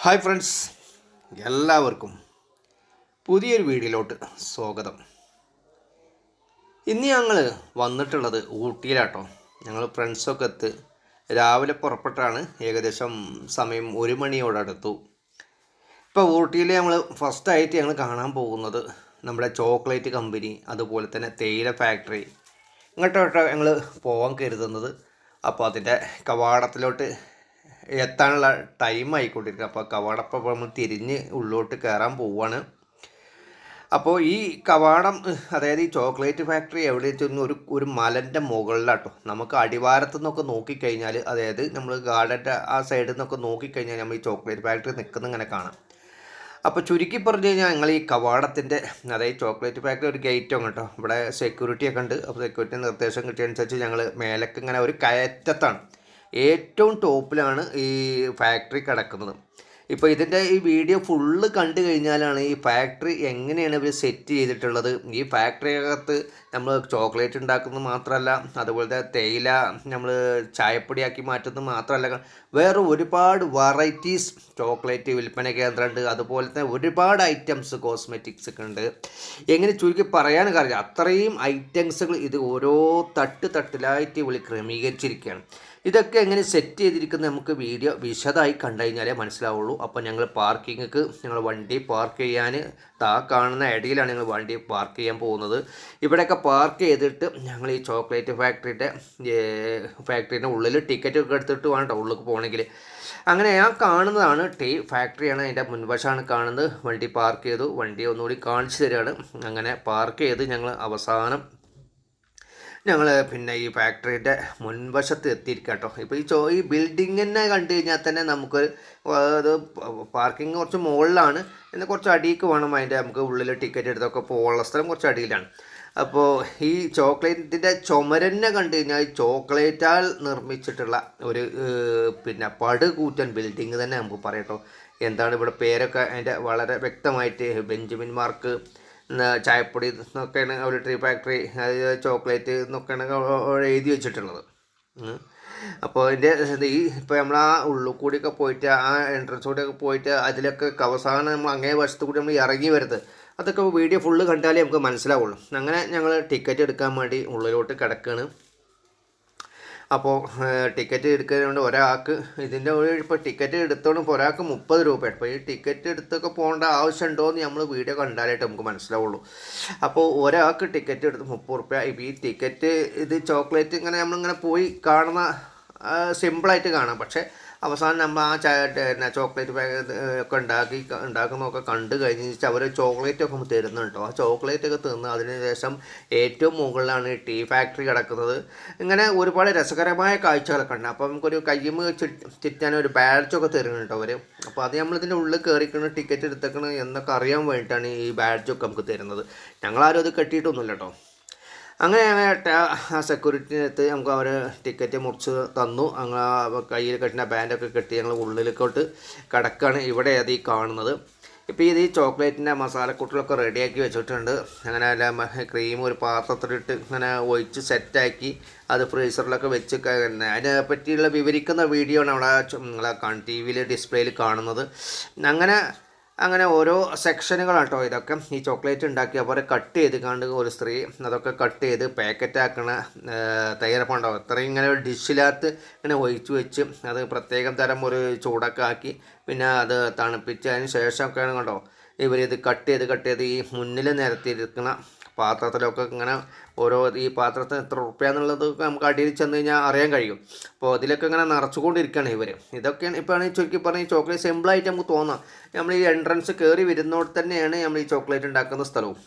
Hi friends, എല്ലാവർക്കും പുതിയൊരു വീഡിയോയിലോട്ട് സ്വാഗതം. ഇന്ന് ഞങ്ങൾ വന്നിട്ടുള്ളത് ഊട്ടിയിലാട്ടോ. ഞങ്ങൾ ഫ്രണ്ട്സൊക്കെ രാവിലെ പുറപ്പെട്ടാണ്. ഏകദേശം സമയം 1 മണിയോടടുത്തു. ഇപ്പോൾ ഊട്ടിയിൽ ഞങ്ങൾ ഫസ്റ്റായിട്ട് ഞങ്ങൾ കാണാൻ പോകുന്നത് നമ്മുടെ ചോക്ലേറ്റ് കമ്പനി, അതുപോലെ തന്നെ തേയില ഫാക്ടറി. ഇങ്ങോട്ടോട്ടോ ഞങ്ങൾ പോകാൻ കരുതുന്നത്. അപ്പോൾ അതിൻ്റെ കവാടത്തിലോട്ട് എത്താനുള്ള ടൈം ആയിക്കൊണ്ടിരിക്കുക. അപ്പോൾ കവാടപ്പം നമ്മൾ തിരിഞ്ഞ് ഉള്ളോട്ട് കയറാൻ പോവുകയാണ്. അപ്പോൾ ഈ കവാടം, അതായത് ഈ ചോക്ലേറ്റ് ഫാക്ടറി എവിടെ വെച്ചൊന്നും ഒരു മലൻ്റെ മുകളിലാട്ടോ. നമുക്ക് അടിവാരത്തു നിന്നൊക്കെ നോക്കിക്കഴിഞ്ഞാൽ, അതായത് നമ്മൾ ഗാർഡൻ്റെ ആ സൈഡിൽ നിന്നൊക്കെ നോക്കിക്കഴിഞ്ഞാൽ നമ്മൾ ഈ ചോക്ലേറ്റ് ഫാക്ടറി നിൽക്കുന്ന ഇങ്ങനെ കാണാം. അപ്പോൾ ചുരുക്കി പറഞ്ഞു കഴിഞ്ഞാൽ ഞങ്ങൾ ഈ കവാടത്തിൻ്റെ, അതായത് ചോക്ലേറ്റ് ഫാക്ടറി ഒരു ഗേറ്റും കേട്ടോ. ഇവിടെ സെക്യൂരിറ്റിയൊക്കെ ഉണ്ട്. അപ്പോൾ സെക്യൂരിറ്റി നിർദ്ദേശം കിട്ടിയതനുസരിച്ച് ഞങ്ങൾ മേലേക്ക് ഇങ്ങനെ ഒരു കയറ്റത്താണ്, ഏറ്റവും ടോപ്പിലാണ് ഈ ഫാക്ടറി കിടക്കുന്നത്. ഇപ്പോൾ ഇതിൻ്റെ ഈ വീഡിയോ ഫുള്ള് കണ്ടു കഴിഞ്ഞാലാണ് ഈ ഫാക്ടറി എങ്ങനെയാണ് ഇവർ സെറ്റ് ചെയ്തിട്ടുള്ളത്. ഈ ഫാക്ടറിക്കകത്ത് നമ്മൾ ചോക്ലേറ്റ് ഉണ്ടാക്കുന്നത് മാത്രമല്ല, അതുപോലെ തേയില നമ്മൾ ചായപ്പൊടിയാക്കി മാറ്റുന്നത് മാത്രമല്ല, വേറെ ഒരുപാട് വെറൈറ്റീസ് ചോക്ലേറ്റ് വിൽപ്പന കേന്ദ്രമുണ്ട്. അതുപോലെ തന്നെ ഒരുപാട് ഐറ്റംസ് കോസ്മെറ്റിക്സ് ഒക്കെ ഉണ്ട്. എങ്ങനെ ചുരുക്കി പറയാൻ കാര്യം, അത്രയും ഐറ്റംസുകൾ ഇത് ഓരോ തട്ടിലായിട്ട് ഇവർ ക്രമീകരിച്ചിരിക്കുകയാണ്. ഇതൊക്കെ എങ്ങനെ സെറ്റ് ചെയ്തിരിക്കുന്നത് നമുക്ക് വീഡിയോ വിശദമായി കണ്ടു കഴിഞ്ഞാലേ മനസ്സിലാവുള്ളൂ. അപ്പോൾ ഞങ്ങൾ പാർക്കിങ്ങൾക്ക് ഞങ്ങൾ വണ്ടി പാർക്ക് ചെയ്യാൻ കാണുന്ന ഇടയിലാണ് ഞങ്ങൾ വണ്ടി പാർക്ക് ചെയ്യാൻ പോകുന്നത്. ഇവിടെയൊക്കെ പാർക്ക് ചെയ്തിട്ട് ഞങ്ങൾ ഈ ചോക്ലേറ്റ് ഫാക്ടറിൻ്റെ ഉള്ളിൽ ടിക്കറ്റ് ഒക്കെ എടുത്തിട്ട് വേണം കേട്ടോ ഉള്ളിൽ പോകണമെങ്കിൽ. അങ്ങനെ ഞാൻ കാണുന്നതാണ് ടീ ഫാക്ടറിയാണ്, അതിൻ്റെ മുൻവശമാണ് കാണുന്നത്. വണ്ടി പാർക്ക് ചെയ്തു, വണ്ടി ഒന്നുകൂടി കാണിച്ചു തരികയാണ്. അങ്ങനെ പാർക്ക് ചെയ്ത് ഞങ്ങൾ അവസാനം പിന്നെ ഈ ഫാക്ടറിൻ്റെ മുൻവശത്ത് എത്തിയിരിക്കുക കേട്ടോ. ഇപ്പോൾ ഈ ബിൽഡിങ് തന്നെ കണ്ടു കഴിഞ്ഞാൽ തന്നെ നമുക്ക് അത് പാർക്കിംഗ് കുറച്ച് മുകളിലാണ്, എന്നാൽ കുറച്ച് അടിയിലേക്ക് വേണം അതിൻ്റെ നമുക്ക് ഉള്ളിൽ ടിക്കറ്റ് എടുത്തൊക്കെ പോകാനുള്ള സ്ഥലം കുറച്ച് അടിയിലാണ്. അപ്പോൾ ഈ ചോക്ലേറ്റിൻ്റെ ചുമരന്നെ കണ്ടു കഴിഞ്ഞാൽ ചോക്ലേറ്റാൽ നിർമ്മിച്ചിട്ടുള്ള ഒരു പിന്നെ പടുകൂറ്റൻ ബിൽഡിങ് തന്നെ നമുക്ക് പറയട്ടോ. എന്താണ് ഇവിടെ പേരൊക്കെ അതിൻ്റെ വളരെ വ്യക്തമായിട്ട് ബെഞ്ചമിൻ മാർക്ക് ചായപ്പൊടി എന്നൊക്കെയാണ് ഒരു ടീ ഫാക്ടറി, ചോക്ലേറ്റ് എന്നൊക്കെയാണ് എഴുതി വെച്ചിട്ടുള്ളത്. അപ്പോൾ ഇതിൻ്റെ ഇപ്പോൾ നമ്മൾ ആ ഉള്ളിൽ കൂടിയൊക്കെ പോയിട്ട് ആ എൻട്രൻസ് കൂടിയൊക്കെ പോയിട്ട് അതിലൊക്കെ അവസാനം നമ്മൾ അങ്ങേ വശത്ത് കൂടി നമ്മൾ ഇറങ്ങി വരുന്നത്, അതൊക്കെ വീഡിയോ ഫുള്ള് കണ്ടാലേ നമുക്ക് മനസ്സിലാവുള്ളൂ. അങ്ങനെ ഞങ്ങൾ ടിക്കറ്റ് എടുക്കാൻ വേണ്ടി ഉള്ളിലോട്ട് കിടക്കുകയാണ്. അപ്പോൾ ടിക്കറ്റ് എടുക്കുന്നതുകൊണ്ട് ഒരാൾക്ക് ഇതിൻ്റെ ഇപ്പോൾ ടിക്കറ്റ് എടുത്തോണ്ട് ഇപ്പോൾ ഒരാൾക്ക് 30 രൂപയാണ്. അപ്പോൾ ഈ ടിക്കറ്റ് എടുത്തൊക്കെ പോകേണ്ട ആവശ്യമുണ്ടോ എന്ന് നമ്മൾ വീഡിയോ കണ്ടാലായിട്ട് നമുക്ക് മനസ്സിലാവുള്ളൂ. അപ്പോൾ ഒരാൾക്ക് ടിക്കറ്റ് എടുത്ത് 30 രൂപ. ഇപ്പോൾ ഈ ടിക്കറ്റ് ഇത് ചോക്ലേറ്റ് ഇങ്ങനെ നമ്മളിങ്ങനെ പോയി കാണുന്ന സിമ്പിളായിട്ട് കാണാം. പക്ഷേ അവസാനം നമ്മൾ ആ ചോക്ലേറ്റ് ഒക്കെ ഉണ്ടാക്കുന്നതൊക്കെ കണ്ടു കഴിഞ്ഞ് അവർ ചോക്ലേറ്റൊക്കെ തരുന്നുണ്ട് കേട്ടോ. ആ ചോക്ലേറ്റൊക്കെ തിന്ന് അതിന് ശേഷം ഏറ്റവും മുകളിലാണ് ഈ ടീ ഫാക്ടറി കിടക്കുന്നത്. ഇങ്ങനെ ഒരുപാട് രസകരമായ കാഴ്ചകളൊക്കെ ഉണ്ട്. അപ്പോൾ നമുക്കൊരു കയ്യുമ്മ ചുറ്റാൻ ഒരു ബാഡ്ജൊക്കെ തരുന്നുണ്ട് അവർ. അപ്പോൾ അത് നമ്മളിതിൻ്റെ ഉള്ളിൽ കയറിക്കണം, ടിക്കറ്റ് എടുത്തേക്കണം എന്നൊക്കെ അറിയാൻ വേണ്ടിയിട്ടാണ് ഈ ബാഡ്ജൊക്കെ നമുക്ക് തരുന്നത്. ഞങ്ങളാരും അത് കെട്ടിയിട്ടൊന്നുമില്ല കേട്ടോ. അങ്ങനെ ആ സെക്യൂരിറ്റിനടുത്ത് നമുക്ക് അവർ ടിക്കറ്റ് മുറിച്ച് തന്നു. ഞങ്ങൾ കയ്യിൽ കെട്ടുന്ന ബാൻഡൊക്കെ കെട്ടി ഞങ്ങൾ ഉള്ളിലേക്കോട്ട് കിടക്കുകയാണ്. ഇവിടെ അത് ഈ കാണുന്നത്. ഇപ്പോൾ ഇത് ഈ ചോക്ലേറ്റിൻ്റെ മസാലക്കൂട്ടുകളൊക്കെ റെഡിയാക്കി വെച്ചിട്ടുണ്ട്. അങ്ങനെ എല്ലാം ക്രീം ഒരു പാത്രത്തിലിട്ട് ഇങ്ങനെ ഒഴിച്ച് സെറ്റാക്കി അത് ഫ്രീസറിലൊക്കെ വെച്ച് അതിനെ പറ്റിയുള്ള വിവരിക്കുന്ന വീഡിയോ ആണ് അവിടെ നിങ്ങളെ TV ഡിസ്പ്ലേയിൽ കാണുന്നത്. അങ്ങനെ ഓരോ സെക്ഷനുകളാണ് കേട്ടോ ഇതൊക്കെ. ഈ ചോക്ലേറ്റ് ഉണ്ടാക്കി അവരെ കട്ട് ചെയ്ത് കണ്ട് ഒരു സ്ത്രീ അതൊക്കെ കട്ട് ചെയ്ത് പാക്കറ്റാക്കണ തയ്യാറെടുപ്പുണ്ടാവും. അത്രയും ഇങ്ങനെ ഒരു ഡിഷിനകത്ത് ഇങ്ങനെ ഒഴിച്ച് വെച്ച് അത് പ്രത്യേകം തരം ഒരു ചൂടൊക്കെ ആക്കി പിന്നെ അത് തണുപ്പിച്ചതിന് ശേഷമൊക്കെയാണ് കേട്ടോ ഇവരിത് കട്ട് ചെയ്ത് ഈ മുന്നിൽ നിരത്തിയിരിക്കുന്ന പാത്രത്തിലൊക്കെ ഇങ്ങനെ ഓരോ ഈ പാത്രത്തിന് എത്ര റുപ്യ എന്നുള്ളത് നമുക്ക് അടിയിൽ ചെന്ന് കഴിഞ്ഞാൽ അറിയാൻ കഴിയും. അപ്പോൾ അതിലൊക്കെ ഇങ്ങനെ നിറച്ചുകൊണ്ടിരിക്കുകയാണ് ഇവർ. ഇതൊക്കെയാണ് ഇപ്പോൾ ആണ് ചുരുക്കി പറഞ്ഞ ഈ ചോക്ലേറ്റ് സിമ്പിളായിട്ട് നമുക്ക് തോന്നാം. നമ്മൾ ഈ എൻട്രൻസ് കയറി വരുന്നോട് തന്നെയാണ് നമ്മൾ ഈ ചോക്ലേറ്റ് ഉണ്ടാക്കുന്ന സ്ഥലവും.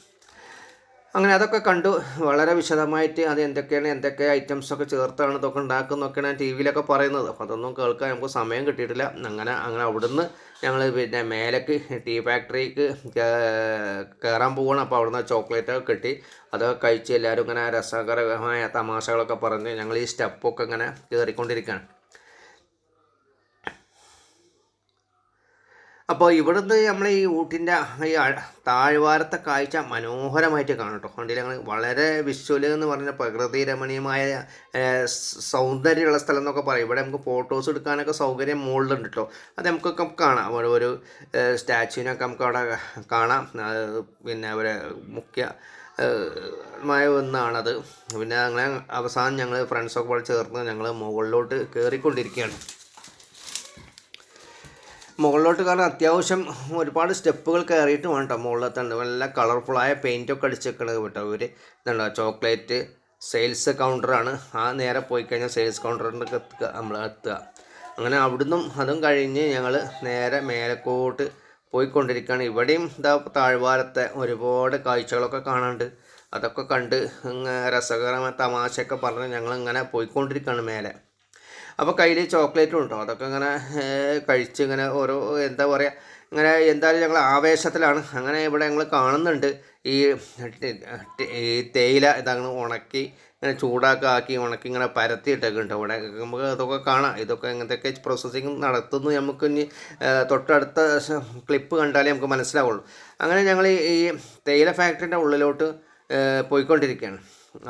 അങ്ങനെ അതൊക്കെ കണ്ടു വളരെ വിശദമായിട്ട് അത് എന്തൊക്കെ ഐറ്റംസൊക്കെ ചേർത്താണ് ഇതൊക്കെ ഉണ്ടാക്കുന്നതൊക്കെയാണ് TV പറയുന്നത്. അപ്പോൾ അതൊന്നും കേൾക്കാൻ നമുക്ക് സമയം കിട്ടിയിട്ടില്ല. അങ്ങനെ അവിടുന്ന് ഞങ്ങൾ പിന്നെ മേലേക്ക് ടീ ഫാക്ടറിക്ക് കയറാൻ പോവുകയാണ്. അപ്പോൾ അവിടുന്ന് ചോക്ലേറ്റൊക്കെ കിട്ടി, അതൊക്കെ കഴിച്ച് എല്ലാവരും ഇങ്ങനെ രസകരമായ തമാശകളൊക്കെ പറഞ്ഞ് ഞങ്ങൾ ഈ സ്റ്റെപ്പൊക്കെ ഇങ്ങനെ കയറിക്കൊണ്ടിരിക്കുകയാണ്. അപ്പോൾ ഇവിടുന്ന് നമ്മൾ ഈ ഊട്ടിൻ്റെ ഈ താഴ്വാരത്തെ കാഴ്ച മനോഹരമായിട്ട് കാണും കേട്ടോ. വണ്ടിയിൽ ഞങ്ങൾ വളരെ വിഷ്വൽ എന്ന് പറഞ്ഞ പ്രകൃതി രമണീയമായ സൗന്ദര്യമുള്ള സ്ഥലം എന്നൊക്കെ പറയും. ഇവിടെ നമുക്ക് ഫോട്ടോസ് എടുക്കാനൊക്കെ സൗകര്യം മുകളിലുണ്ട് കേട്ടോ. അത് നമുക്കൊക്കെ കാണാം. അവിടെ ഒരു സ്റ്റാച്യൂവിനൊക്കെ നമുക്ക് അവിടെ കാണാം. പിന്നെ അവരെ മുഖ്യ മായ ഒന്നാണത്. പിന്നെ അങ്ങനെ അവസാനം ഞങ്ങൾ ഫ്രണ്ട്സൊക്കെ കൂടെ ചേർന്ന് ഞങ്ങൾ മുകളിലോട്ട് കയറിക്കൊണ്ടിരിക്കുകയാണ്. മുകളിലോട്ട് കാരണം അത്യാവശ്യം ഒരുപാട് സ്റ്റെപ്പുകൾ കയറിയിട്ട് വേണം കേട്ടോ മുകളിലെത്താണ്ട്. നല്ല കളർഫുള്ളായ പെയിൻറ്റൊക്കെ അടിച്ചേക്കണത് കേട്ടോ. ഇവർ ഇതുണ്ടോ ചോക്ലേറ്റ് സെയിൽസ് കൗണ്ടറാണ്. ആ നേരെ പോയി കഴിഞ്ഞാൽ സെയിൽസ് കൗണ്ടറിൻ്റെ നമ്മൾ എത്തുക. അങ്ങനെ അവിടുന്നും അതും കഴിഞ്ഞ് ഞങ്ങൾ നേരെ മേലക്കോട്ട് പോയിക്കൊണ്ടിരിക്കുകയാണ്. ഇവിടെയും ഇതാ താഴ്വാരത്തെ ഒരുപാട് കാഴ്ചകളൊക്കെ കാണാണ്ട്. അതൊക്കെ കണ്ട് രസകരമായ തമാശയൊക്കെ പറഞ്ഞ് ഞങ്ങളിങ്ങനെ പോയിക്കൊണ്ടിരിക്കുകയാണ് മേലെ. അപ്പോൾ കയ്യിൽ ചോക്ലേറ്റും ഉണ്ടോ. അതൊക്കെ ഇങ്ങനെ കഴിച്ച് ഇങ്ങനെ ഓരോ എന്താ പറയുക ഇങ്ങനെ എന്തായാലും ഞങ്ങൾ ആവേശത്തിലാണ്. അങ്ങനെ ഇവിടെ ഞങ്ങൾ കാണുന്നുണ്ട് ഈ തേയില ഇതങ്ങനെ ഉണക്കി ഇങ്ങനെ ചൂടാക്കി ഉണക്കി ഇങ്ങനെ പരത്തിയിട്ടൊക്കെ ഉണ്ട്. ഇവിടെ നമുക്ക് അതൊക്കെ കാണാം. ഇതൊക്കെ ഇങ്ങനത്തെയൊക്കെ പ്രോസസ്സിങ് നടത്തുന്നു. നമുക്ക് ഇനി തൊട്ടടുത്ത ക്ലിപ്പ് കണ്ടാലേ നമുക്ക് മനസ്സിലാവുള്ളൂ. അങ്ങനെ ഞങ്ങൾ ഈ തേയില ഫാക്ടറിൻ്റെ ഉള്ളിലോട്ട് പോയിക്കൊണ്ടിരിക്കുകയാണ്.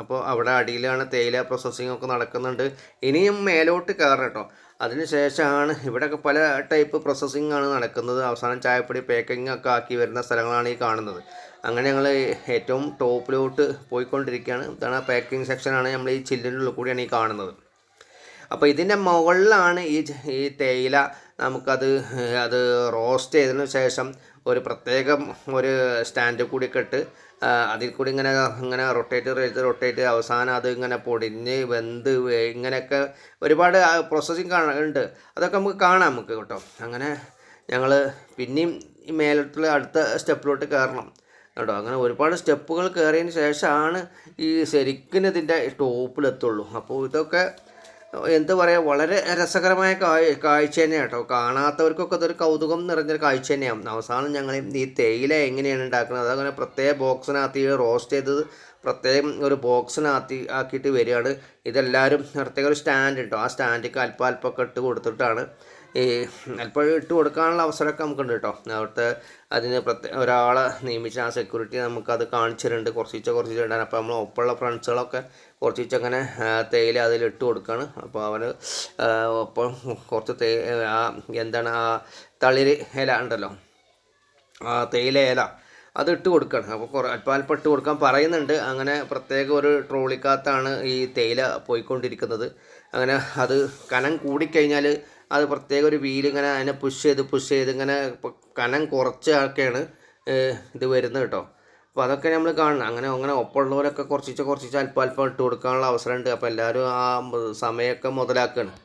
അപ്പോൾ അവിടെ അടിയിലാണ് തേയില പ്രോസസ്സിംഗ് ഒക്കെ നടക്കുന്നുണ്ട്. ഇനിയും മേലോട്ട് കയറണം കേട്ടോ. അതിന് ശേഷമാണ് ഇവിടെയൊക്കെ പല ടൈപ്പ് പ്രോസസ്സിംഗ് ആണ് നടക്കുന്നത്. അവസാനം ചായപ്പൊടി പാക്കിംഗ് ഒക്കെ ആക്കി വരുന്ന സ്ഥലങ്ങളാണ് ഈ കാണുന്നത്. അങ്ങനെ ഞങ്ങൾ ഏറ്റവും ടോപ്പിലോട്ട് പോയിക്കൊണ്ടിരിക്കുകയാണ്. ഇതാണ് പാക്കിംഗ് സെക്ഷനാണ്. നമ്മൾ ഈ ചില്ലിൻ്റെ ഉള്ളിൽ കൂടിയാണ് ഈ കാണുന്നത്. അപ്പോൾ ഇതിൻ്റെ മുകളിലാണ് ഈ തേയില അത് റോസ്റ്റ് ചെയ്തതിന് ശേഷം ഒരു പ്രത്യേകം ഒരു സ്റ്റാൻഡ് കൂടിയൊക്കെ ഇട്ട് അതിൽ കൂടി ഇങ്ങനെ റൊട്ടേറ്റ് അവസാനം അത് ഇങ്ങനെ പൊടിഞ്ഞ് വെന്ത് ഇങ്ങനെയൊക്കെ ഒരുപാട് പ്രോസസ്സിങ് ഉണ്ട്. അതൊക്കെ നമുക്ക് കാണാം നമുക്ക് കേട്ടോ. അങ്ങനെ ഞങ്ങൾ പിന്നെയും ഈ മേലോട്ടുള്ള അടുത്ത സ്റ്റെപ്പിലോട്ട് കയറണം കേട്ടോ. അങ്ങനെ ഒരുപാട് സ്റ്റെപ്പുകൾ കയറിയതിന് ശേഷമാണ് ഈ ശരിക്കും ഇതിൻ്റെ ടോപ്പിലെത്തുള്ളൂ. അപ്പോൾ ഇതൊക്കെ എന്താ പറയുക വളരെ രസകരമായ കാഴ്ച തന്നെയാണ് കേട്ടോ. കാണാത്തവർക്കൊക്കെ അതൊരു കൗതുകം നിറഞ്ഞൊരു കാഴ്ച തന്നെയാണ്. അവസാനം ഞങ്ങൾ ഈ തേയില എങ്ങനെയാണ് ഉണ്ടാക്കുന്നത് അതങ്ങനെ പ്രത്യേക ബോക്സിനകത്ത് റോസ്റ്റ് ചെയ്തത് പ്രത്യേകം ഒരു ആക്കിയിട്ട് വരികയാണ്. ഇതെല്ലാവരും പ്രത്യേക ഒരു സ്റ്റാൻഡ് കേട്ടോ. ആ സ്റ്റാൻഡിക്ക് അല്പമൊക്കെ ഇട്ട് കൊടുത്തിട്ടാണ് ഈ അല്പം ഇട്ട് കൊടുക്കാനുള്ള അവസരമൊക്കെ നമുക്കുണ്ട് കേട്ടോ. അവിടുത്തെ അതിന് ഒരാളെ നിയമിച്ച ആ സെക്യൂരിറ്റി നമുക്കത് കാണിച്ചിട്ടുണ്ട് കുറച്ച് ഇടാൻ. അപ്പോൾ നമ്മൾ ഒപ്പമുള്ള ഫ്രണ്ട്സുകളൊക്കെ അങ്ങനെ തേയില അതിലിട്ട് കൊടുക്കുകയാണ്. അപ്പോൾ അവർ ഒപ്പം കുറച്ച് ആ തളിര് ഇല ഉണ്ടല്ലോ, ആ തേയില ഇല അതിട്ട് കൊടുക്കുകയാണ്. അപ്പോൾ അല്പം ഇട്ട് കൊടുക്കാൻ പറയുന്നുണ്ട്. അങ്ങനെ പ്രത്യേക ഒരു ട്രോളിക്കകത്താണ് ഈ തേയില പോയിക്കൊണ്ടിരിക്കുന്നത്. അങ്ങനെ അത് കനം കൂടിക്കഴിഞ്ഞാൽ അത് പ്രത്യേക ഒരു വീൽ ഇങ്ങനെ അതിനെ പുഷ് ചെയ്ത് ഇങ്ങനെ കനം കുറച്ചൊക്കെയാണ് ഇത് വരുന്നത് കേട്ടോ. അപ്പോൾ അതൊക്കെ നമ്മൾ കാണണം. അങ്ങനെ ഒപ്പമുള്ളവരൊക്കെ കുറച്ച് അല്പം ഇട്ട് കൊടുക്കാനുള്ള അവസരമുണ്ട്. അപ്പോൾ എല്ലാവരും ആ സമയമൊക്കെ മുതലാക്കുകയാണ്.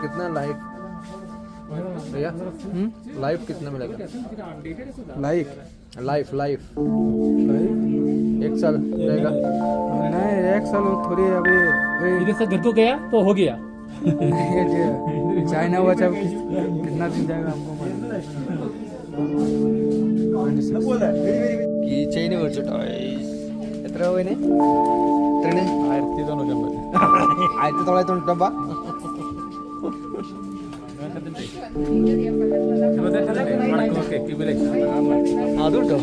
कितना लाइफ भैया लाइफ कितना मिलेगा लाइक लाइफ लाइफ लाइक 1 साल रहेगा नहीं 1 साल थोड़ी अभी इधर से घर को गया तो हो गया ये जो चाइना हुआ जब कितना दिन जाएगा हमको കീ ചെയിൻ മേടിച്ചിട്ടോ എത്ര പോയിന് എത്രയാണ് 1999 അതും കേട്ടോ